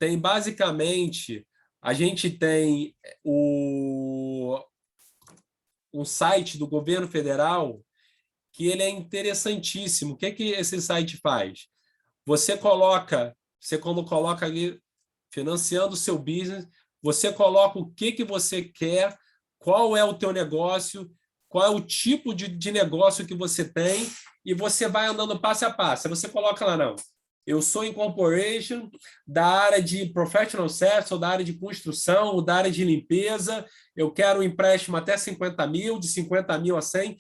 tem basicamente, a gente tem um site do governo federal que ele é interessantíssimo. O que que esse site faz? Você quando coloca ali, financiando o seu business, você coloca o que que você quer, qual é o teu negócio, qual é o tipo de negócio que você tem, e você vai andando passo a passo. Você coloca lá, não, eu sou incorporation da área de professional service, ou da área de construção, ou da área de limpeza, eu quero um empréstimo até 50 mil, de 50 mil a 100.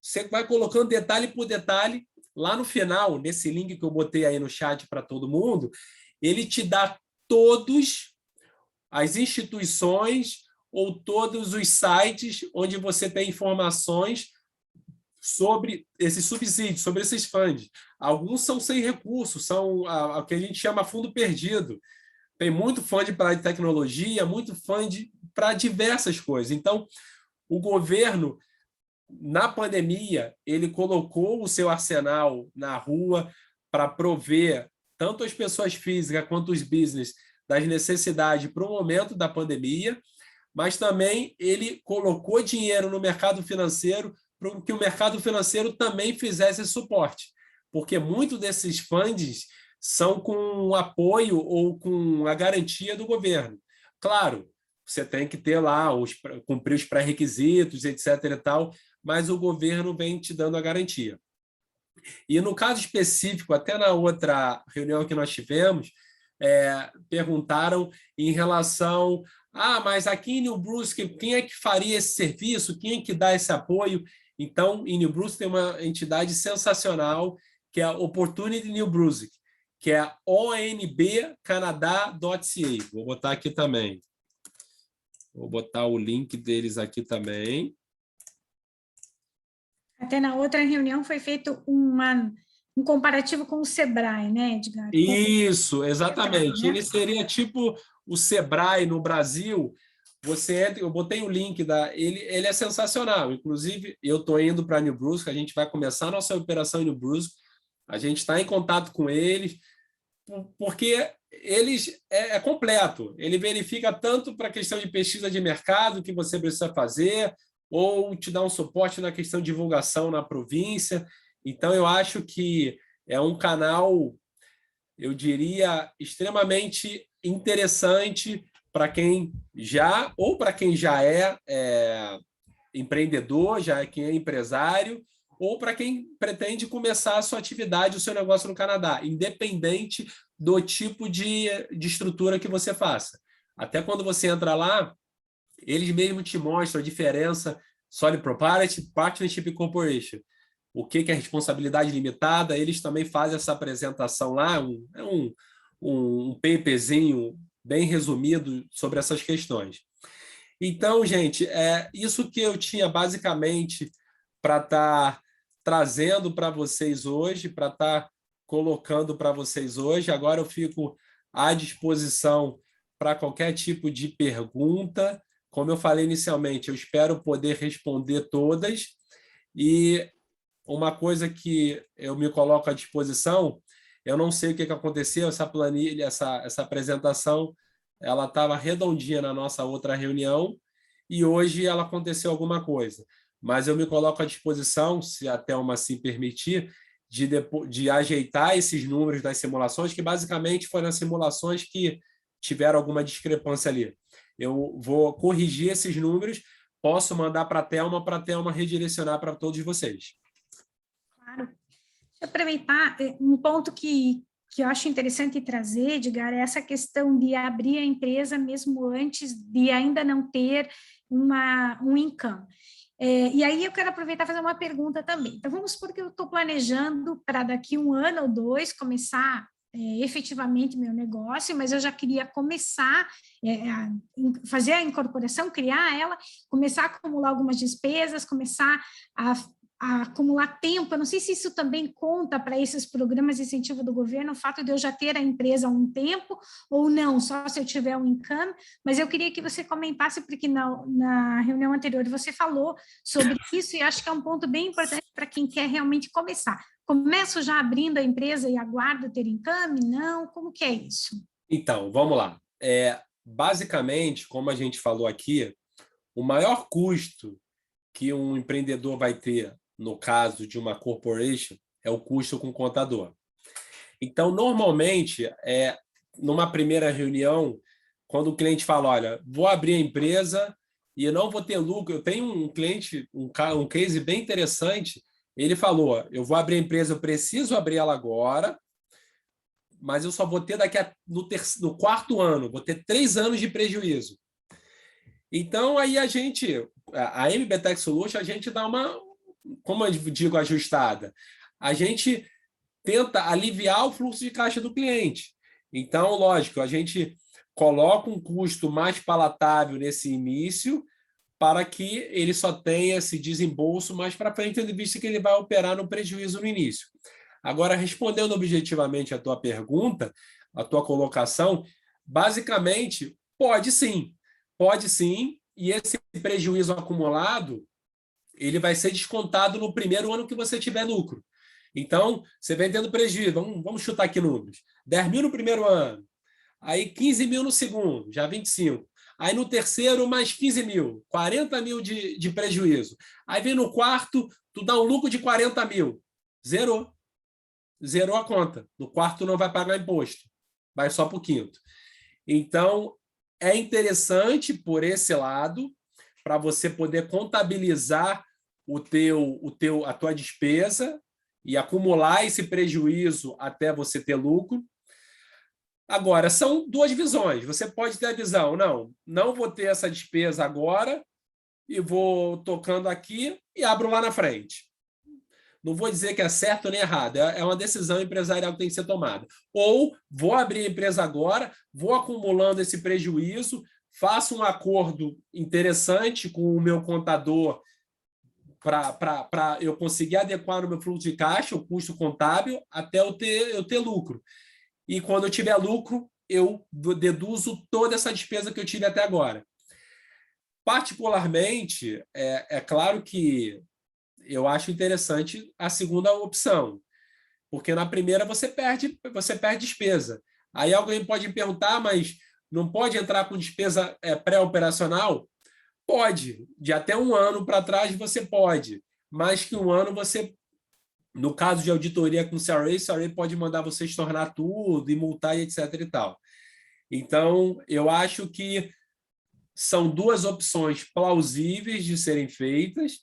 Você vai colocando detalhe por detalhe. Lá no final, nesse link que eu botei aí no chat para todo mundo, ele te dá todas as instituições ou todos os sites onde você tem informações sobre esses subsídios, sobre esses fundos. Alguns são sem recursos, são o que a gente chama fundo perdido. Tem muito fundo para tecnologia, muito fundo para diversas coisas. Então, o governo, na pandemia, ele colocou o seu arsenal na rua para prover tanto as pessoas físicas quanto os business das necessidades para o momento da pandemia, mas também ele colocou dinheiro no mercado financeiro para que o mercado financeiro também fizesse suporte, porque muitos desses funds são com apoio ou com a garantia do governo. Claro, você tem que ter lá, cumprir os pré-requisitos, etc. e tal, mas o governo vem te dando a garantia. E no caso específico, até na outra reunião que nós tivemos, perguntaram em relação mas aqui em New Brunswick, quem é que faria esse serviço? Quem é que dá esse apoio? Então, em New Brunswick tem uma entidade sensacional, que é a Opportunity New Brunswick, que é a onbcanada.ca. Vou botar aqui também. Vou botar o link deles aqui também. Até na outra reunião foi feito um comparativo com o Sebrae, né, Edgar? Isso, exatamente. Sebrae, né? Ele seria tipo o Sebrae no Brasil. Você entra, eu botei o link ele é sensacional. Inclusive, eu estou indo para New Brunswick, a gente vai começar a nossa operação em New Brunswick. A gente está em contato com eles, porque eles é completo. Ele verifica tanto para a questão de pesquisa de mercado que você precisa fazer, ou te dá um suporte na questão de divulgação na província. Então, eu acho que é um canal, eu diria, extremamente interessante para quem para quem já é empreendedor, quem é empresário, ou para quem pretende começar a sua atividade, o seu negócio no Canadá, independente do tipo de estrutura que você faça. Até quando você entra lá, eles mesmos te mostram a diferença Sole Propriety, Partnership e Corporation. O que é responsabilidade limitada, eles também fazem essa apresentação lá, um paperzinho bem resumido sobre essas questões. Então, gente, é isso que eu tinha basicamente para estar trazendo para vocês hoje, para estar colocando para vocês hoje. Agora eu fico à disposição para qualquer tipo de pergunta. Como eu falei inicialmente, eu espero poder responder todas. E uma coisa que eu me coloco à disposição, eu não sei o que aconteceu, essa planilha, essa apresentação, ela estava redondinha na nossa outra reunião e hoje ela aconteceu alguma coisa. Mas eu me coloco à disposição, se a Thelma assim permitir, de ajeitar esses números das simulações, que basicamente foram as simulações que tiveram alguma discrepância ali. Eu vou corrigir esses números, posso mandar para a Thelma redirecionar para todos vocês. Claro. Deixa eu aproveitar um ponto que eu acho interessante trazer, Edgar, é essa questão de abrir a empresa mesmo antes de ainda não ter um income. E aí eu quero aproveitar e fazer uma pergunta também. Então, vamos supor que eu estou planejando para daqui 1 ano ou 2 começar efetivamente meu negócio, mas eu já queria começar a fazer a incorporação, criar ela, começar a acumular algumas despesas, começar a acumular tempo. Eu não sei se isso também conta para esses programas de incentivo do governo, o fato de eu já ter a empresa há um tempo, ou não, só se eu tiver um income, mas eu queria que você comentasse, porque na reunião anterior você falou sobre isso, e acho que é um ponto bem importante para quem quer realmente começar. Começo já abrindo a empresa e aguardo ter income? Não? Como que é isso? Então, vamos lá. Basicamente, como a gente falou aqui, o maior custo que um empreendedor vai ter no caso de uma corporation é o custo com o contador. Então, normalmente, numa primeira reunião, quando o cliente fala, olha, vou abrir a empresa e eu não vou ter lucro. Eu tenho um cliente, um case bem interessante, ele falou, eu vou abrir a empresa, eu preciso abrir ela agora, mas eu só vou ter no quarto ano, vou ter 3 anos de prejuízo. Então, aí a MB Tech Solution, a gente dá uma, como eu digo, ajustada. A gente tenta aliviar o fluxo de caixa do cliente. Então, lógico, a gente coloca um custo mais palatável nesse início para que ele só tenha esse desembolso mais para frente, tendo visto que ele vai operar no prejuízo no início. Agora, respondendo objetivamente a tua pergunta, a tua colocação, basicamente, pode sim, e esse prejuízo acumulado, ele vai ser descontado no primeiro ano que você tiver lucro. Então, você vem tendo prejuízo, vamos chutar aqui números, 10 mil no primeiro ano, aí 15 mil no segundo, já 25. Aí no terceiro, mais 15 mil, 40 mil de prejuízo. Aí vem no quarto, tu dá um lucro de 40 mil, zerou. Zerou a conta. No quarto não vai pagar imposto, vai só para o quinto. Então, é interessante por esse lado, para você poder contabilizar a tua despesa e acumular esse prejuízo até você ter lucro. Agora, são duas visões. Você pode ter a visão, não vou ter essa despesa agora e vou tocando aqui e abro lá na frente. Não vou dizer que é certo nem errado, é uma decisão empresarial que tem que ser tomada. Ou vou abrir a empresa agora, vou acumulando esse prejuízo, faço um acordo interessante com o meu contador para eu conseguir adequar no meu fluxo de caixa, o custo contábil, até eu ter lucro. E quando eu tiver lucro, eu deduzo toda essa despesa que eu tive até agora. Particularmente, é claro que eu acho interessante a segunda opção, porque na primeira você perde despesa. Aí alguém pode me perguntar, mas não pode entrar com despesa pré-operacional? Pode, de até 1 ano para trás você pode, mais que 1 ano você, no caso de auditoria com o CRA pode mandar você estornar tudo e multar e etc e tal. Então, eu acho que são duas opções plausíveis de serem feitas.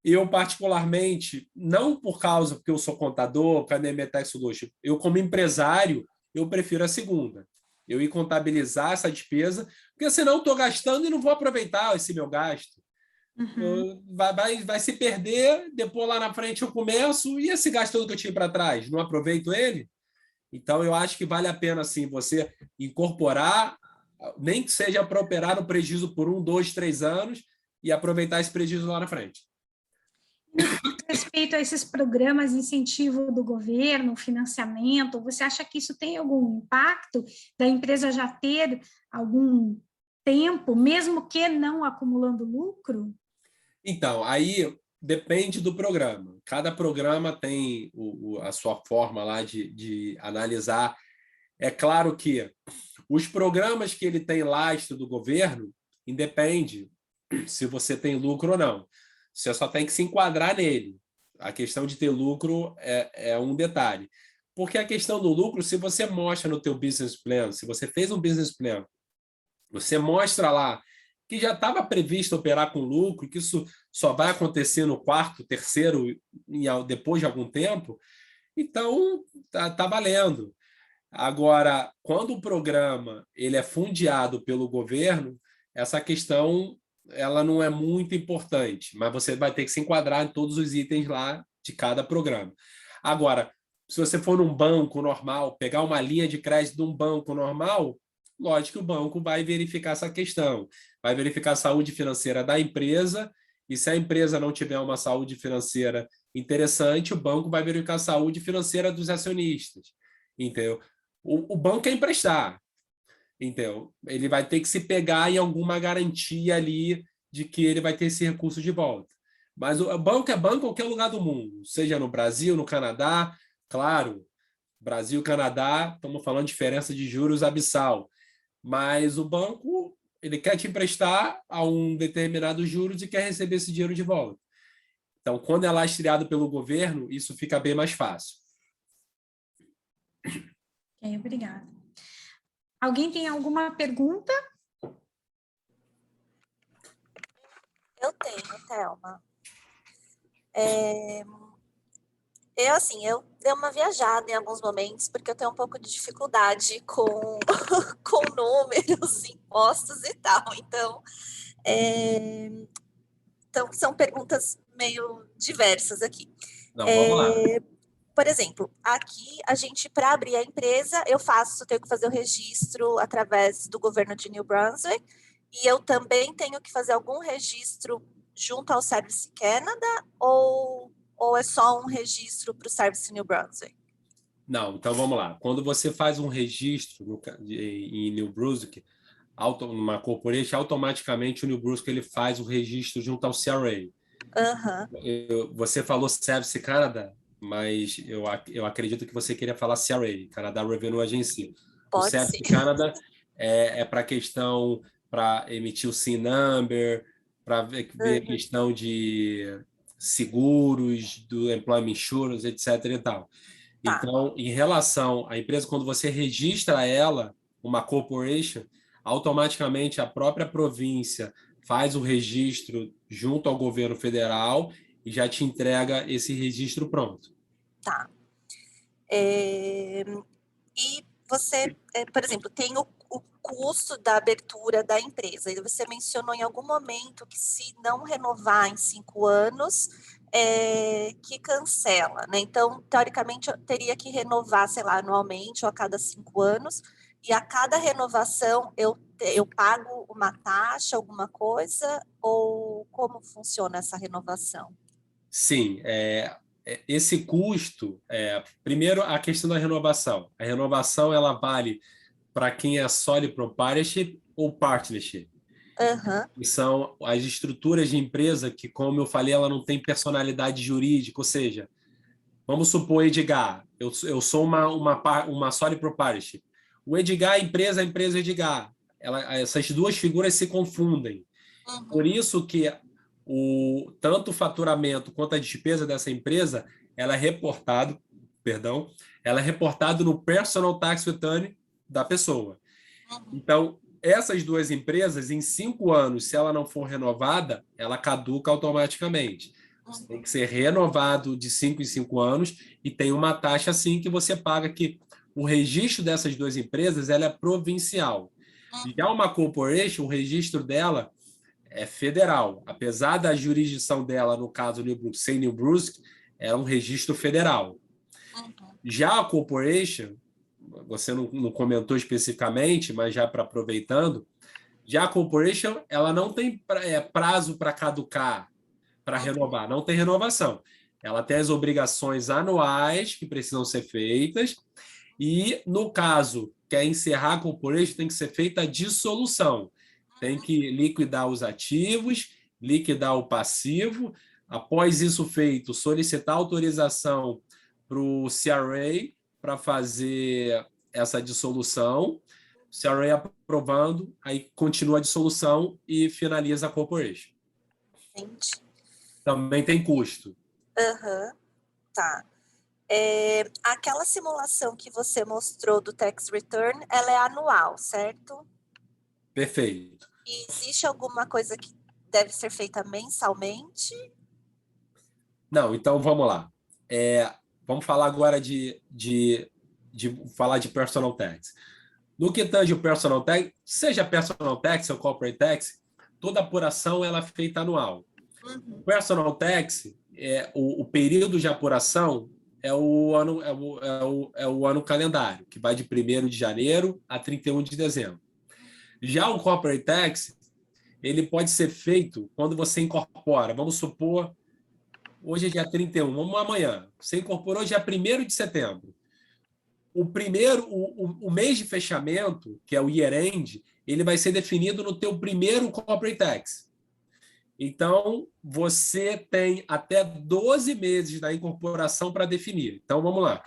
Eu, particularmente, não porque eu sou contador, com a Nemetec Solution, eu, como empresário, eu prefiro a segunda. Eu ir contabilizar essa despesa, porque senão eu estou gastando e não vou aproveitar esse meu gasto. Uhum. Vai se perder, depois lá na frente eu começo, e esse gasto todo que eu tive para trás, não aproveito ele? Então, eu acho que vale a pena, assim, você incorporar, nem que seja para operar no prejuízo por 1, 2, 3 anos, e aproveitar esse prejuízo lá na frente. No que diz respeito a esses programas de incentivo do governo, financiamento, você acha que isso tem algum impacto da empresa já ter algum tempo, mesmo que não acumulando lucro? Então, aí depende do programa. Cada programa tem a sua forma lá de analisar. É claro que os programas que ele tem lastro do governo, independe se você tem lucro ou não. Você só tem que se enquadrar nele. A questão de ter lucro é um detalhe. Porque a questão do lucro, se você mostra no teu business plan, se você fez um business plan, você mostra lá que já estava previsto operar com lucro, que isso só vai acontecer no quarto, terceiro, depois de algum tempo, então tá valendo. Agora, quando o programa ele é fundeado pelo governo, essa questão ela não é muito importante, mas você vai ter que se enquadrar em todos os itens lá de cada programa. Agora, se você for num banco normal, pegar uma linha de crédito de um banco normal, lógico que o banco vai verificar essa questão, vai verificar a saúde financeira da empresa, e se a empresa não tiver uma saúde financeira interessante, o banco vai verificar a saúde financeira dos acionistas, entendeu? O banco quer emprestar, entendeu? Ele vai ter que se pegar em alguma garantia ali de que ele vai ter esse recurso de volta. Mas o banco é banco em qualquer lugar do mundo, seja no Brasil, no Canadá, claro, Brasil e Canadá, estamos falando de diferença de juros abissal. Mas o banco, ele quer te emprestar a um determinado juros e quer receber esse dinheiro de volta. Então, quando é lastreado pelo governo, isso fica bem mais fácil. Ok, obrigada. Alguém tem alguma pergunta? Eu tenho, Thelma. Eu dei uma viajada em alguns momentos, porque eu tenho um pouco de dificuldade com, com números, impostos e tal. Então, são perguntas meio diversas aqui. Não, vamos lá. Por exemplo, aqui a gente, para abrir a empresa, tenho que fazer o registro através do governo de New Brunswick, e eu também tenho que fazer algum registro junto ao Service Canada, ou é só um registro para o Service New Brunswick? Não, então vamos lá. Quando você faz um registro em New Brunswick, numa corporation, automaticamente o New Brunswick ele faz o registro junto ao CRA. Você falou Service Canada, mas eu acredito que você queria falar CRA, Canada Revenue Agency. Pode o Service ser. Canada é para questão, para emitir o SIN number, para ver questão de seguros, do employment insurance, etc. e tal. Então, em relação à empresa, quando você registra ela, uma corporation, automaticamente a própria província faz o registro junto ao governo federal e já te entrega esse registro pronto. Tá. E você, por exemplo, tem o custo da abertura da empresa. E você mencionou em algum momento que se não renovar em 5 anos, que cancela, né? Então, teoricamente, eu teria que renovar, sei lá, anualmente ou a cada 5 anos. E a cada renovação eu pago uma taxa, alguma coisa? Ou como funciona essa renovação? Sim, esse custo, primeiro a questão da renovação. A renovação ela vale para quem é sole proprietorship ou partnership. Que são as estruturas de empresa que, como eu falei, ela não tem personalidade jurídica, ou seja, vamos supor Edgar, eu sou uma sole proprietorship. O Edgar, a empresa Edgar. Essas duas figuras se confundem. Por isso que tanto o faturamento quanto a despesa dessa empresa ela é reportado no personal tax return da pessoa. Então, essas duas empresas, em 5 anos, se ela não for renovada, ela caduca automaticamente. Você tem que ser renovado de 5 em 5 anos e tem uma taxa assim que você paga, que o registro dessas duas empresas ela é provincial. Já uma corporation, o registro dela é federal. Apesar da jurisdição dela, no caso New Brunswick, sem New Brunswick, é um registro federal. Já a corporation, você não comentou especificamente, mas já para aproveitando, já a corporation ela não tem prazo para caducar, para renovar, não tem renovação. Ela tem as obrigações anuais que precisam ser feitas e, no caso, quer encerrar a corporation, tem que ser feita a dissolução. Tem que liquidar os ativos, liquidar o passivo. Após isso feito, solicitar autorização para o CRA para fazer essa dissolução. O CRA aprovando, aí continua a dissolução e finaliza a corporation. Entendi. Também tem custo. Tá. Aquela simulação que você mostrou do tax return, ela é anual, certo? Perfeito. E existe alguma coisa que deve ser feita mensalmente? Não, então vamos lá. Vamos falar agora de falar de personal tax. No que tange o personal tax, seja personal tax ou corporate tax, toda apuração ela é feita anual. O personal tax, o período de apuração é o ano calendário, que vai de 1º de janeiro a 31 de dezembro. Já o corporate tax, ele pode ser feito quando você incorpora. Vamos supor, hoje é dia 31, vamos amanhã. Você incorporou dia 1º de setembro. O mês de fechamento, que é o year end, ele vai ser definido no teu primeiro corporate tax. Então, você tem até 12 meses da incorporação para definir. Então, vamos lá.